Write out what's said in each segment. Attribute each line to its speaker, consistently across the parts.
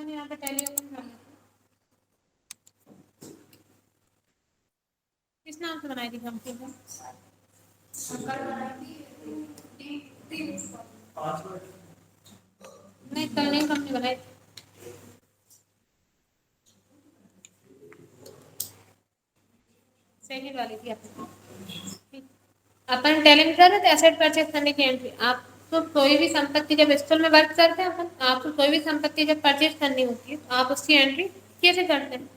Speaker 1: अपन यहाँ पे tally open कर लेते हैं। किस नाम से बनाई थी कंपनी को? नहीं, कल नहीं कंपनी बनाई थी। सेकंड वाली थी अपनी। अपन टैली में कर रहे थे एसेट परचेज करने की एंट्री। आप तो कोई भी संपत्ति जब स्टॉल में वर्क करते हैं अपन, आपको कोई भी संपत्ति जब परचेज करनी होती है तो आप उसकी एंट्री कैसे करते हैं?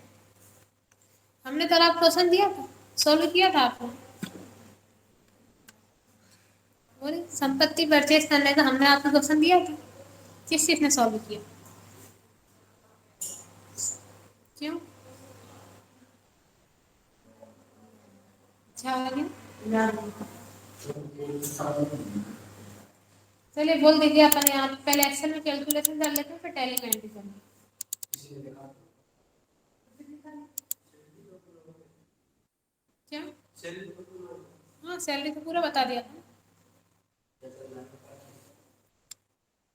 Speaker 1: हमने कल आपको क्वेश्चन दिया था, सोल्व किया था आपने। बोले संपत्ति परचेज करने का हमने आपको क्वेश्चन दिया था, किस चीज ने सॉल्व किया? क्यों? अच्छा आ गया। चलिए बोल दीजिए, अपन यहाँ पहले एक्सेल में कैलकुलेशन कर लेते हैं, फिर टैली में एंट्री करेंगे। क्या? हाँ, सैलरी तो पूरा बता दिया था।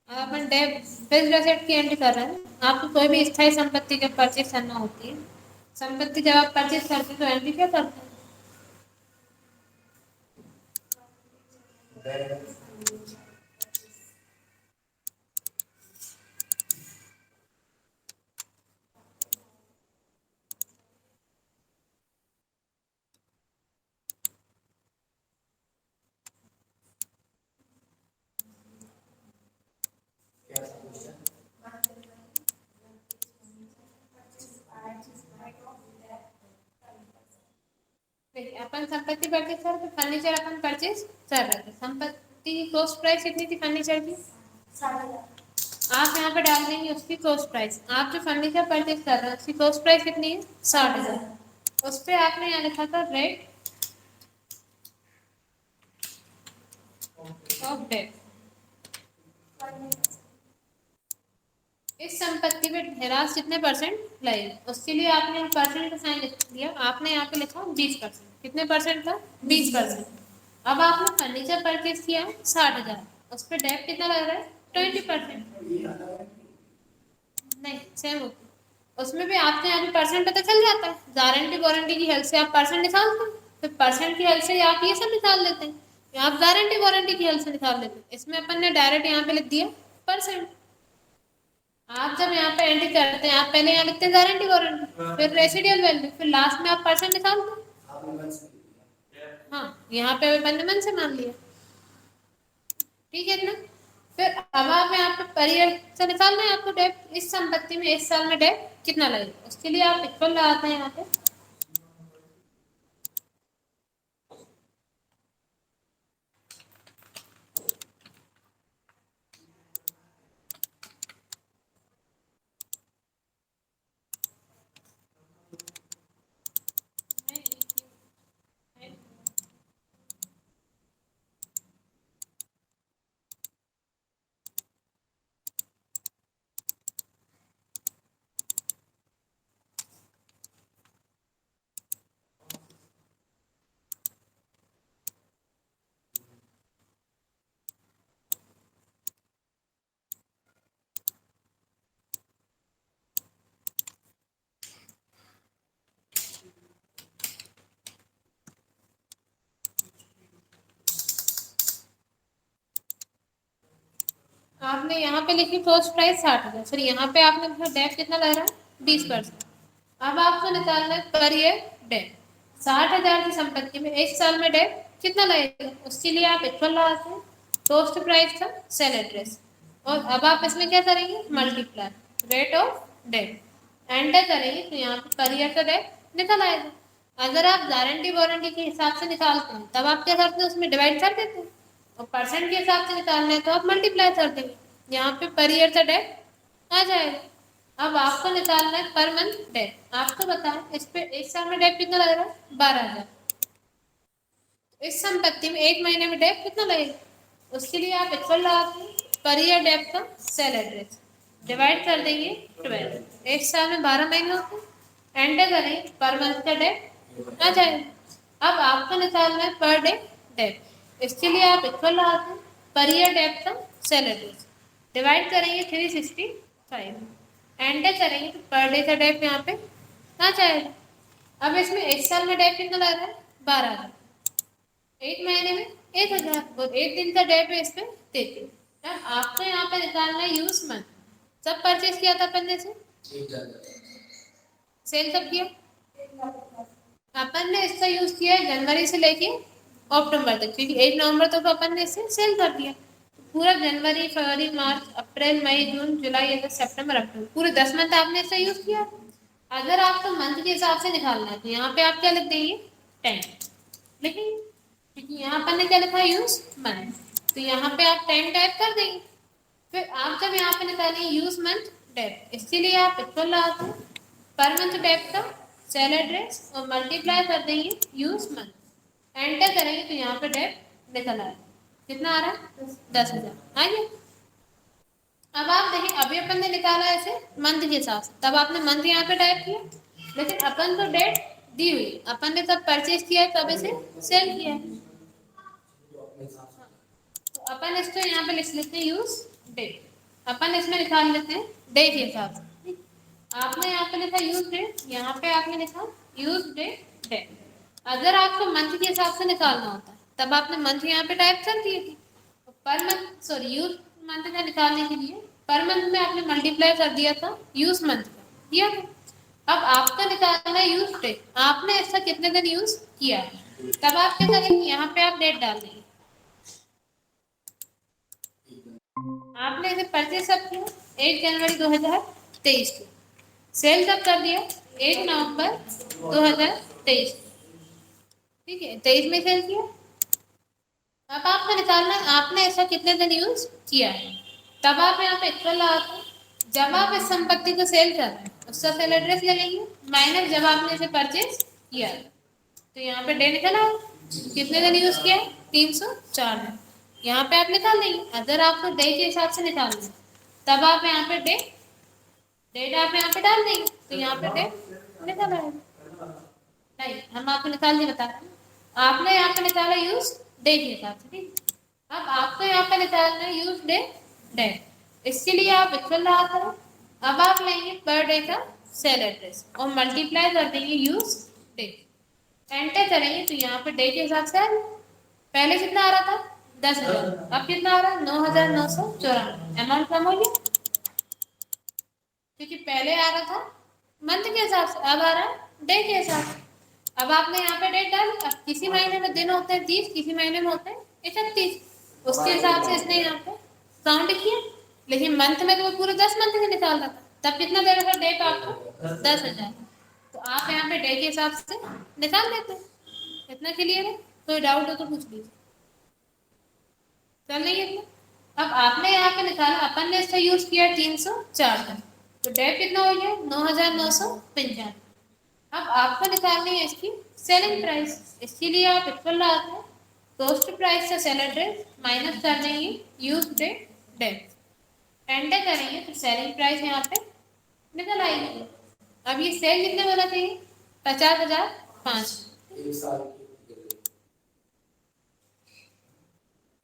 Speaker 1: अपन डेब्ट फिक्स्ड एसेट की एंट्री कर रहे हैं। आपको कोई भी स्थायी संपत्ति जब परचेज करना होती है, संपत्ति जब आप परचेज करते हैं तो एंट्री क्या करते हैं? देखिए, अपन संपत्ति परचेज कर रहे थे, फर्नीचर अपन परचेज कर रहे थे। संपत्ति की कॉस्ट प्राइस कितनी थी फर्नीचर की? 60,000। आप यहाँ पे डाल देंगे उसकी कॉस्ट प्राइस। आप जो फर्नीचर परचेज कर रहे हैं उसकी कॉस्ट प्राइस कितनी है? 60,000। उस पर आपने यहाँ लिखा था रेट ऑफ डेट। इस संपत्ति पे ढेरास कितने परसेंट लगेगा, उसके लिए आपने परसेंट का साइन लिख दिया। आपने यहाँ पे लिखा 20%। कितने परसेंट था? 20%। अब आपने फर्नीचर परचेज किया 60,000, उस पर डेट कितना लग रहा है? 20%। नहीं, सेम होती है। उसमें भी आपके यहाँ पे परसेंट पता चल जाता है। गारंटी वारंटी की हेल्प से आप परसेंट निकालते हैं, फिर परसेंट की हेल्प से आप ये सब निकाल लेते हैं। आप गारंटी वारंटी की हेल्प से निकाल लेते हैं। इसमें अपन ने डायरेक्ट यहाँ पे लिख दिया परसेंट। आप जब यहाँ पे एंट्री करते हैं, आप पहले यहाँ लिखते हैं गारंटी वारंटी, फिर रेसिडियल वैल्यू, फिर लास्ट में आप परसेंट निकालते हैं। हाँ, यहाँ पे मैंने मन से मान लिया, ठीक है ना? फिर अब आप यहाँ पे पर ईयर से निकालना है आपको डेट। इस संपत्ति में इस साल में डेट कितना लगेगा, उसके लिए आप इक्वल लगाते हैं यहाँ पे। आपने यहाँ पे लिखी कॉस्ट प्राइस 60,000, फिर यहाँ पे आपने लिखा डेट कितना लग रहा है? 20%। अब आपको निकालना है पर ईयर डेट। 60,000 की संपत्ति में एक साल में डेट कितना लगेगा, उसके लिए आप इक्वल लगाते हैं कॉस्ट प्राइस का सेल एड्रेस, और अब आप इसमें क्या करेंगे? Multiply rate of date, enter करेंगे तो यहाँ पे पर ईयर का डेट निकल आएगा। अगर आप गारंटी वारंटी के हिसाब से निकालते हैं तब आप क्या करते हैं? उसमें डिवाइड कर देते हैं, और परसेंट के हिसाब से निकालना है तो आप मल्टीप्लाई कर देंगे। यहाँ पे पर ईयर का डेट आ जाएगा। अब आपको निकालना है पर मंथ डेट। आपको बताएं इस पे एक साल में डेट कितना लग रहा है? 12,000। इस संपत्ति में एक महीने में डेट कितना लगेगा, उसके लिए आप इक्वल लगाते हैं पर ईयर डेट का सेल एड्रेस, डिवाइड कर देंगे 12। एक साल में 12 महीने होते हैं, एंटर करें पर मंथ का डेट आ जाएगा। अब आपको निकालना है पर डे डेट, इसके लिए आप इक्वल लगाते हैं पर ईयर डेट का सेल एड्रेस, डिवाइड करेंगे 365, एंटर करेंगे तो पर डे का डेप यहाँ पे कहाँ जाएगा। अब इसमें एक साल में डेप कितना लग रहा है 12,000, एक महीने में 1,000 और एक दिन का डेप है इसमें 33। अब आपको यहाँ पे निकालना है यूज मंथ। सब परचेज किया था अपन ने से, सेल कब किया अपन ने, इसका यूज किया है जनवरी से लेके अक्टूबर तक, क्योंकि 8 नवंबर तक तो अपन ने इसे सेल कर दिया। पूरा जनवरी फरवरी मार्च अप्रैल मई जून जुलाई अगस्त सितंबर अक्टूबर पूरे 10 मंथ आपने इसका यूज किया। अगर आपको मंथ के हिसाब से निकालना है तो यहाँ पे आप क्या लिख देंगे 10 लिखेंगे, क्योंकि यहाँ पर ने क्या लिखा है यूज मंथ, तो यहाँ पे आप 10 टाइप कर देंगे। फिर आप जब यहाँ पे निकालेंगे यूज मंथ डेप, इसके लिए आप इक्वल लगाते हैं पर मंथ डेप का सेल एड्रेस और मल्टीप्लाई कर देंगे यूज मंथ, एंटर करेंगे तो यहाँ पे डेप निकल आएगा। कितना आ रहा है 10,000 आइए। अब आप देखिए अभी अपन ने निकाला ऐसे मंथ के हिसाब से, तब आपने मंथ यहाँ पे टाइप किया, लेकिन अपन तो डेट दी हुई, अपन ने तब परचेज किया है तब इसे सेल किया है, तो अपन इसको यहाँ पे लिख लेते हैं यूज डेट, अपन इसमें निकाल लेते हैं डे के हिसाब से। आपने यहाँ पे लिखा यूज डेट, यहाँ पे आपने लिखा यूज डेट डेट। अगर आपको मंथ के हिसाब से निकालना होता है तब आपने मंथ यहाँ पे टाइप कर दिए थे, per month sorry use month का निकालने के लिए पर मंथ में आपने मल्टीप्लाई कर दिया था यूज मंथ का दिया था। अब आपका निकालना है यूज डे, आपने इसका कितने दिन यूज किया है, तब आप क्या करेंगे यहाँ पे आप डेट डाल देंगे। आपने इसे परचेज कब किया 1 जनवरी 2023 को, सेल कब कर दिया 1 नवंबर 2023, ठीक है 23 में सेल किया। अब आपको निकालना है आपने ऐसा कितने दिन यूज किया है, तब आप यहाँ पे इक्वल लगाते हैं। जब आप इस संपत्ति को सेल कर रहे हैं उसका सेल एड्रेस ले लेंगे माइनस जब आपने इसे परचेज किया, तो यहाँ पे डे निकला कितने दिन यूज किया 304 दिन, यहाँ पे आप निकाल देंगे। अगर आपको डे के हिसाब से निकालना है तब आप यहाँ पे डेट आप यहाँ पे डाल देंगे, तो यहाँ पे डे निकल आएगा। नहीं हम आपको निकाल नहीं बता रहे, आपने यहाँ पे निकाला यूज डे के हिसाब से, ठीक। अब आपको यहाँ पे निकालना है यूज डे डे, इसके लिए आप इक्वल लगा करो। अब आप लेंगे पर डे का सेल एड्रेस और मल्टीप्लाई कर देंगे यूज डे, एंटर करेंगे तो यहाँ पे डे के हिसाब से पहले कितना आ रहा था 10,000, अब कितना आ रहा है 9,994, अमाउंट कम हो गया क्योंकि पहले आ रहा था मंथ के हिसाब से, अब आ रहा है डे के हिसाब से। अब आपने यहाँ पे डेट डाली, अब किसी महीने में दिन होते हैं 30, किसी महीने में होते हैं 31, उसके हिसाब से इसने यहाँ पे काउंट किया, लेकिन मंथ में तो वो पूरे 10 मंथ के निकाल रहा था, तब कितना दे रहा था डेट आपको 10,000, तो आप यहाँ पे डे के हिसाब से निकाल लेते हैं। इतना क्लियर है, कोई डाउट हो तो पूछ लीजिए। चल नहीं है, अब आपने यहाँ पे निकाला, अपन ने इसका यूज किया 304 दिन, तो डेट कितना हो गया 9,995। अब आपको निकालनी है इसकी सेलिंग प्राइस, इसके लिए आप इक्वल लगाते हैं कॉस्ट प्राइस से सेल एड्रेस माइनस कर देंगे यूज डेट डेट, एंटर करेंगे तो सेलिंग प्राइस यहाँ पे निकल आएगी। अब ये सेल कितने में रखेंगे 50,500।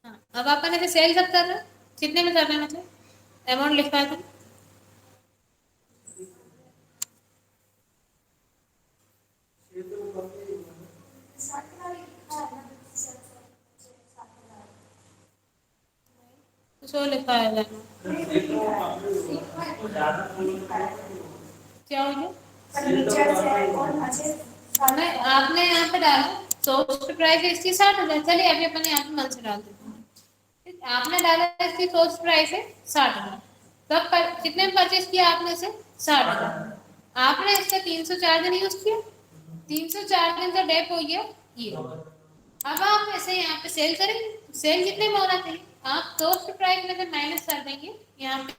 Speaker 1: हाँ अब अपन इसे सेल कब कर रहे हैं, कितने में कर रहे हैं, मतलब अमाउंट लिखा है था तो लिखा है क्या हो गया नहीं आपने यहाँ पे डाला कॉस्ट प्राइस इसकी 60,000, चलिए अभी अपन यहाँ पे मन से डाल देते हैं। आपने डाला इसकी कॉस्ट प्राइस है 60,000, कब कितने में परचेज किया आपने इसे 60,000, आपने इसका 304 दिन यूज किया, 304 दिन का डेप हो गया ये। अब आप इसे यहाँ पे सेल करेंगे, सेल कितने में होना चाहिए, आप कॉस्ट प्राइस में से माइनस कर देंगे यहाँ पे